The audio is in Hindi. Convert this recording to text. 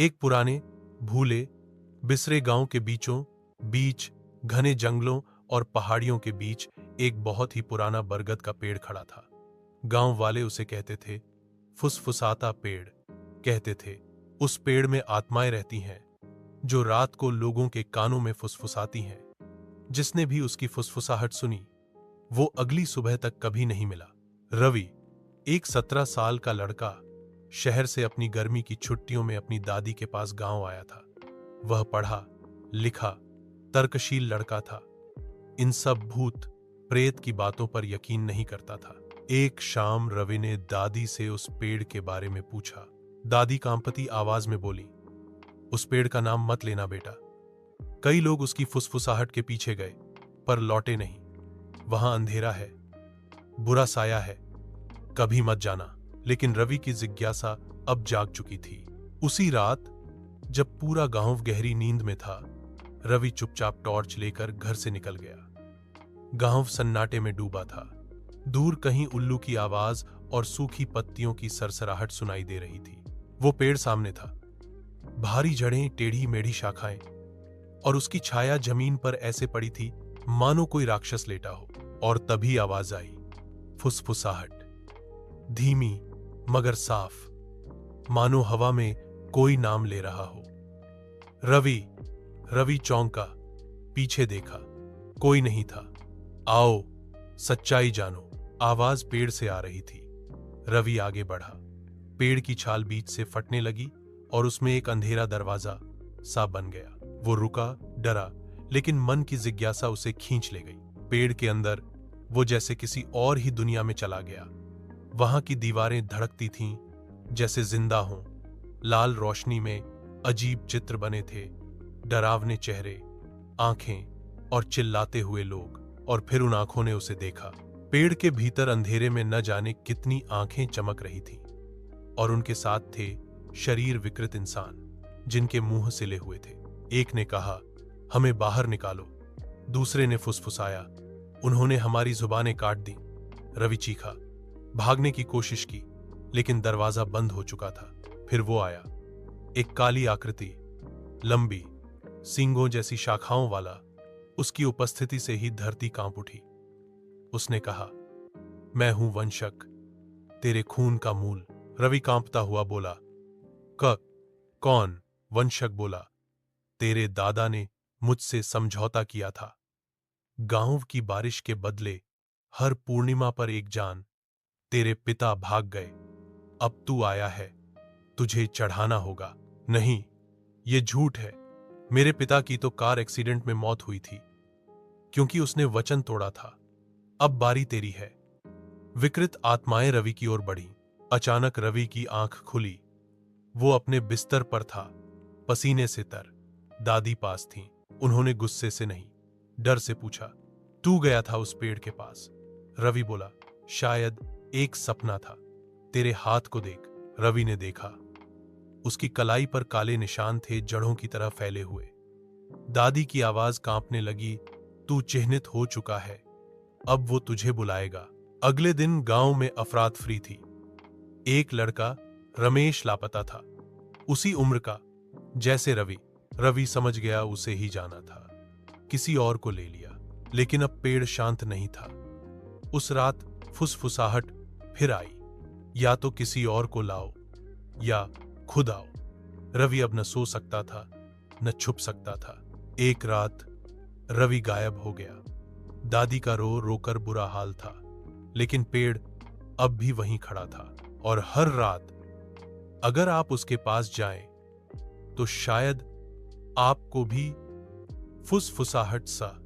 एक पुराने भूले बिसरे गांव के बीचों बीच घने जंगलों और पहाड़ियों के बीच एक बहुत ही पुराना बरगद का पेड़ खड़ा था। गांव वाले उसे कहते थे फुसफुसाता पेड़। कहते थे उस पेड़ में आत्माएं रहती हैं जो रात को लोगों के कानों में फुसफुसाती हैं। जिसने भी उसकी फुसफुसाहट सुनी वो अगली सुबह तक कभी नहीं मिला। रवि, एक 17 साल का लड़का, शहर से अपनी गर्मी की छुट्टियों में अपनी दादी के पास गांव आया था। वह पढ़ा लिखा तर्कशील लड़का था। इन सब भूत प्रेत की बातों पर यकीन नहीं करता था। एक शाम रवि ने दादी से उस पेड़ के बारे में पूछा। दादी कांपती आवाज में बोली, उस पेड़ का नाम मत लेना बेटा। कई लोग उसकी फुसफुसाहट के पीछे गए पर लौटे नहीं। वहां अंधेरा है, बुरा साया है, कभी मत जाना। लेकिन रवि की जिज्ञासा अब जाग चुकी थी। उसी रात जब पूरा गांव गहरी नींद में था, रवि चुपचाप टॉर्च लेकर घर से निकल गया। गांव सन्नाटे में डूबा था। दूर कहीं उल्लू की आवाज और सूखी पत्तियों की सरसराहट सुनाई दे रही थी। वो पेड़ सामने था, भारी जड़ें, टेढ़ी मेढ़ी शाखाएं, और उसकी छाया जमीन पर ऐसे पड़ी थी मानो कोई राक्षस लेटा हो। और तभी आवाज आई, फुसफुसाहट, धीमी मगर साफ, मानो हवा में कोई नाम ले रहा हो। रवि चौंका, पीछे देखा, कोई नहीं था। आओ सच्चाई जानो, आवाज पेड़ से आ रही थी। रवि आगे बढ़ा। पेड़ की छाल बीच से फटने लगी और उसमें एक अंधेरा दरवाजा सा बन गया। वो रुका, डरा, लेकिन मन की जिज्ञासा उसे खींच ले गई। पेड़ के अंदर वो जैसे किसी और ही दुनिया में चला गया। वहां की दीवारें धड़कती थीं जैसे जिंदा हों। लाल रोशनी में अजीब चित्र बने थे, डरावने चेहरे, आंखें और चिल्लाते हुए लोग। और फिर उन आंखों ने उसे देखा। पेड़ के भीतर अंधेरे में न जाने कितनी आंखें चमक रही थीं, और उनके साथ थे शरीर विकृत इंसान जिनके मुंह सिले हुए थे। एक ने कहा, हमें बाहर निकालो। दूसरे ने फुसफुसाया, उन्होंने हमारी जुबानें काट दी। रवि चीखा, भागने की कोशिश की, लेकिन दरवाजा बंद हो चुका था। फिर वो आया, एक काली आकृति, लंबी, सींगों जैसी शाखाओं वाला। उसकी उपस्थिति से ही धरती कांप उठी। उसने कहा, मैं हूं वंशक, तेरे खून का मूल। रवि कांपता हुआ बोला, कौन? वंशक बोला, तेरे दादा ने मुझसे समझौता किया था। गांव की बारिश के बदले हर पूर्णिमा पर एक जान। तेरे पिता भाग गए, अब तू आया है, तुझे चढ़ाना होगा। नहीं, ये झूठ है। मेरे पिता की तो कार एक्सीडेंट में मौत हुई थी क्योंकि उसने वचन तोड़ा था। अब बारी तेरी है। विकृत आत्माएं रवि की ओर बढ़ी। अचानक रवि की आंख खुली। वो अपने बिस्तर पर था, पसीने से तर। दादी पास थीं। उन्होंने गुस्से से नहीं, डर से पूछा, तू गया था उस पेड़ के पास? रवि बोला, शायद एक सपना था। तेरे हाथ को देख। रवि ने देखा। उसकी कलाई पर काले निशान थे, जड़ों की तरह फैले हुए। दादी की आवाज कांपने लगी, तू चिह्नित हो चुका है, अब वो तुझे बुलाएगा। अगले दिन गांव में अफरात फरी थी। एक लड़का रमेश लापता था, उसी उम्र का जैसे रवि। रवि समझ गया उसे ही जाना था, किसी और को ले लिया। लेकिन अब पेड़ शांत नहीं था। उस रात फुसफुसाहट फिर आई, या तो किसी और को लाओ या खुद आओ। रवि अब न सो सकता था, न छुप सकता था। एक रात रवि गायब हो गया। दादी का रो रोकर बुरा हाल था, लेकिन पेड़ अब भी वहीं खड़ा था। और हर रात अगर आप उसके पास जाएं, तो शायद आपको भी फुसफुसाहट सा